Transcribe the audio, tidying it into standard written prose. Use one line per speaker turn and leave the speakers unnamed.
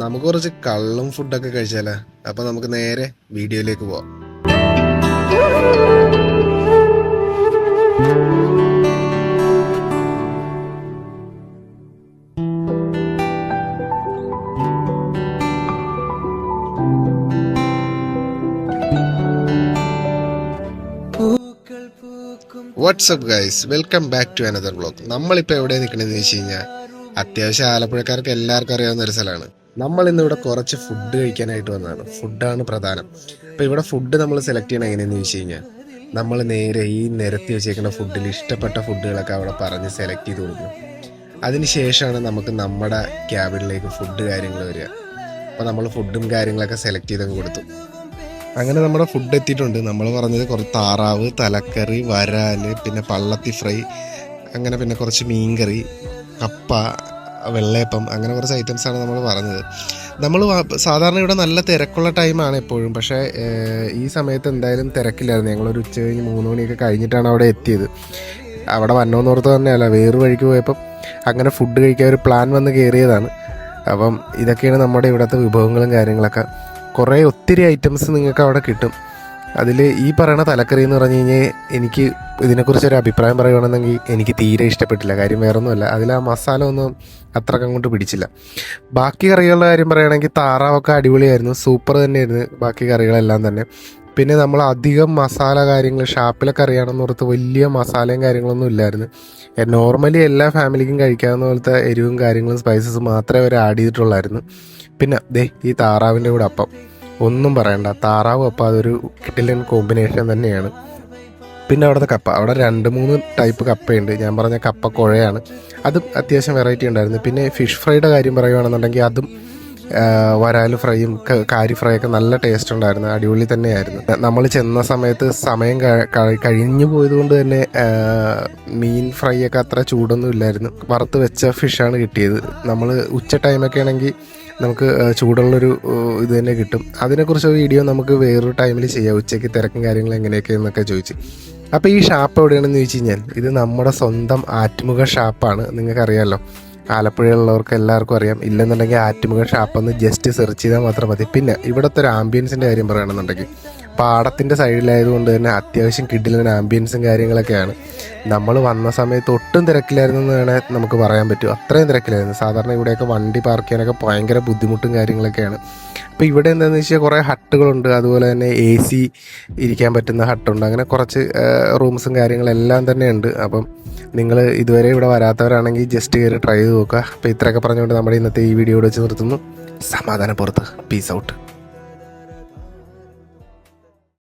നമുക്ക് കുറച്ച് കള്ളും ഫുഡൊക്കെ കഴിച്ചാലേ. അപ്പൊ നമുക്ക് നേരെ വീഡിയോയിലേക്ക് പോവാം. What's up guys, welcome back to another vlog. നമ്മളിപ്പോൾ എവിടെ നിൽക്കണമെന്ന് വെച്ച് കഴിഞ്ഞാൽ അത്യാവശ്യം ആലപ്പുഴക്കാർക്ക് എല്ലാവർക്കും അറിയാവുന്ന ഒരു സ്ഥലമാണ്. നമ്മൾ ഇന്നിവിടെ കുറച്ച് ഫുഡ് കഴിക്കാനായിട്ട് വന്നതാണ്. ഫുഡാണ് പ്രധാനം. അപ്പോൾ ഇവിടെ ഫുഡ് നമ്മൾ സെലക്ട് ചെയ്യണം എങ്ങനെയെന്ന് വെച്ച് കഴിഞ്ഞാൽ നമ്മൾ നേരെ ഈ നിരത്തി വെച്ചേക്കുന്ന ഫുഡിൽ ഇഷ്ടപ്പെട്ട ഫുഡുകളൊക്കെ അവിടെ പറഞ്ഞ് സെലക്ട് ചെയ്ത് കൊടുക്കും. അതിനുശേഷമാണ് നമുക്ക് നമ്മുടെ ക്യാബിനിലേക്ക് ഫുഡ് കാര്യങ്ങൾ വരിക. അപ്പോൾ നമ്മൾ ഫുഡും കാര്യങ്ങളൊക്കെ സെലക്ട് ചെയ്തൊക്കെ കൊടുത്തു. അങ്ങനെ നമ്മുടെ ഫുഡ് എത്തിയിട്ടുണ്ട്. നമ്മൾ പറഞ്ഞത് കുറച്ച് താറാവ്, തലക്കറി, വരാല്, പിന്നെ പള്ളത്തി ഫ്രൈ, അങ്ങനെ പിന്നെ കുറച്ച് മീൻകറി, കപ്പ, വെള്ളയപ്പം, അങ്ങനെ കുറച്ച് ഐറ്റംസാണ് നമ്മൾ പറഞ്ഞത്. നമ്മൾ സാധാരണ ഇവിടെ നല്ല തിരക്കുള്ള ടൈമാണ് എപ്പോഴും, പക്ഷേ ഈ സമയത്ത് എന്തായാലും തിരക്കില്ലായിരുന്നു. ഞങ്ങളൊരു ഉച്ച കഴിഞ്ഞ് 3 മണിയൊക്കെ കഴിഞ്ഞിട്ടാണ് അവിടെ എത്തിയത്. അവിടെ വന്നോന്നോർത്ത് തന്നെയല്ല, വേറൊരു വഴിക്ക് പോയപ്പം അങ്ങനെ ഫുഡ് കഴിക്കാൻ ഒരു പ്ലാൻ വന്ന് കയറിയതാണ്. അപ്പം ഇതൊക്കെയാണ് നമ്മുടെ ഇവിടുത്തെ വിഭവങ്ങളും കാര്യങ്ങളൊക്കെ. കുറേ ഒത്തിരി ഐറ്റംസ് നിങ്ങൾക്ക് അവിടെ കിട്ടും. അതിൽ ഈ പറയുന്ന തലക്കറി എന്ന് പറഞ്ഞു കഴിഞ്ഞാൽ എനിക്ക് ഇതിനെക്കുറിച്ചൊരു അഭിപ്രായം പറയുകയാണെന്നെങ്കിൽ എനിക്ക് തീരെ ഇഷ്ടപ്പെട്ടില്ല. കാര്യം വേറൊന്നുമല്ല, അതിൽ ആ മസാല ഒന്നും അത്രയ്ക്ക് അങ്ങോട്ട് പിടിച്ചില്ല. ബാക്കി കറികളുടെ കാര്യം പറയുകയാണെങ്കിൽ താറാവൊക്കെ അടിപൊളിയായിരുന്നു, സൂപ്പർ തന്നെയായിരുന്നു ബാക്കി കറികളെല്ലാം തന്നെ. പിന്നെ നമ്മൾ അധികം മസാല കാര്യങ്ങൾ ഷാപ്പിലൊക്കെ അറിയണമെന്ന് ഓർത്ത് വലിയ മസാലയും കാര്യങ്ങളൊന്നും ഇല്ലായിരുന്നു. നോർമലി എല്ലാ ഫാമിലിക്കും കഴിക്കാവുന്ന പോലത്തെ എരിവും കാര്യങ്ങളും സ്പൈസസ് മാത്രമേ അവർ ആഡ് ചെയ്തിട്ടുള്ളായിരുന്നു. പിന്നെ ഈ താറാവിൻ്റെ കൂടെ അപ്പം ഒന്നും പറയണ്ട, താറാവ് അപ്പം അതൊരു കിടിലൻ കോമ്പിനേഷൻ തന്നെയാണ്. പിന്നെ അവിടുത്തെ കപ്പ, അവിടെ 2-3 ടൈപ്പ് കപ്പയുണ്ട്. ഞാൻ പറഞ്ഞ കപ്പ കുഴയാണ്, അതും അത്യാവശ്യം വെറൈറ്റി ഉണ്ടായിരുന്നു. പിന്നെ ഫിഷ് ഫ്രൈയുടെ കാര്യം പറയുകയാണെന്നുണ്ടെങ്കിൽ അതും വരാല് ഫ്രൈയും കാരി ഫ്രൈ ഒക്കെ നല്ല ടേസ്റ്റ് ഉണ്ടായിരുന്നു, അടിപൊളി തന്നെയായിരുന്നു. നമ്മൾ ചെന്ന സമയത്ത് സമയം കഴിഞ്ഞു പോയത് കൊണ്ട് തന്നെ മീൻ ഫ്രൈ ഒക്കെ അത്ര ചൂടൊന്നും ഇല്ലായിരുന്നു. വറുത്ത് വെച്ച ഫിഷാണ് കിട്ടിയത്. നമ്മൾ ഉച്ച ടൈമൊക്കെ ആണെങ്കിൽ നമുക്ക് ചൂടുള്ളൊരു ഇത് തന്നെ കിട്ടും. അതിനെക്കുറിച്ച് വീഡിയോ നമുക്ക് വേറൊരു ടൈമിൽ ചെയ്യാം, ഉച്ചയ്ക്ക് തിരക്കും കാര്യങ്ങളും എങ്ങനെയൊക്കെയെന്നൊക്കെ ചോദിച്ച്. അപ്പോൾ ഈ ഷാപ്പ് എവിടെയാണെന്ന് ചോദിച്ചു കഴിഞ്ഞാൽ ഇത് നമ്മുടെ സ്വന്തം ആറ്റുമുഖ ഷാപ്പാണ്. നിങ്ങൾക്കറിയാമല്ലോ, ആലപ്പുഴയുള്ളവർക്ക് എല്ലാവർക്കും അറിയാം. ഇല്ലെന്നുണ്ടെങ്കിൽ ആറ്റുമുഖ ഷാപ്പെന്ന് ജസ്റ്റ് സെർച്ച് ചെയ്താൽ മാത്രം മതി. പിന്നെ ഇവിടുത്തെ ഒരു ആംബിയൻസിൻ്റെ കാര്യം പറയുകയാണെന്നുണ്ടെങ്കിൽ പാടത്തിൻ്റെ സൈഡിലായതുകൊണ്ട് തന്നെ അത്യാവശ്യം കിടിലൻ ആംബിയൻസും കാര്യങ്ങളൊക്കെയാണ്. നമ്മൾ വന്ന സമയത്ത് ഒട്ടും തിരക്കിലായിരുന്നു എന്ന് വേണേൽ നമുക്ക് പറയാൻ പറ്റും, അത്രയും തിരക്കിലായിരുന്നു. സാധാരണ ഇവിടെയൊക്കെ വണ്ടി പാർക്ക് ചെയ്യാനൊക്കെ ഭയങ്കര ബുദ്ധിമുട്ടും കാര്യങ്ങളൊക്കെയാണ്. അപ്പോൾ ഇവിടെ എന്താണെന്ന് വെച്ചാൽ കുറേ ഹട്ടുകളുണ്ട്, അതുപോലെ തന്നെ AC ഇരിക്കാൻ പറ്റുന്ന ഹട്ടുണ്ട്, അങ്ങനെ കുറച്ച് റൂംസും കാര്യങ്ങളെല്ലാം തന്നെ ഉണ്ട്. അപ്പം നിങ്ങൾ ഇതുവരെ ഇവിടെ വരാത്തവരാണെങ്കിൽ ജസ്റ്റ് കയറി ട്രൈ ചെയ്ത് നോക്കുക. അപ്പോൾ ഇത്രയൊക്കെ പറഞ്ഞുകൊണ്ട് നമ്മുടെ ഇന്നത്തെ ഈ വീഡിയോ വെച്ച് നിർത്തുന്നു. സമാധാനപ്പുറത്ത്, പീസ് ഔട്ട്.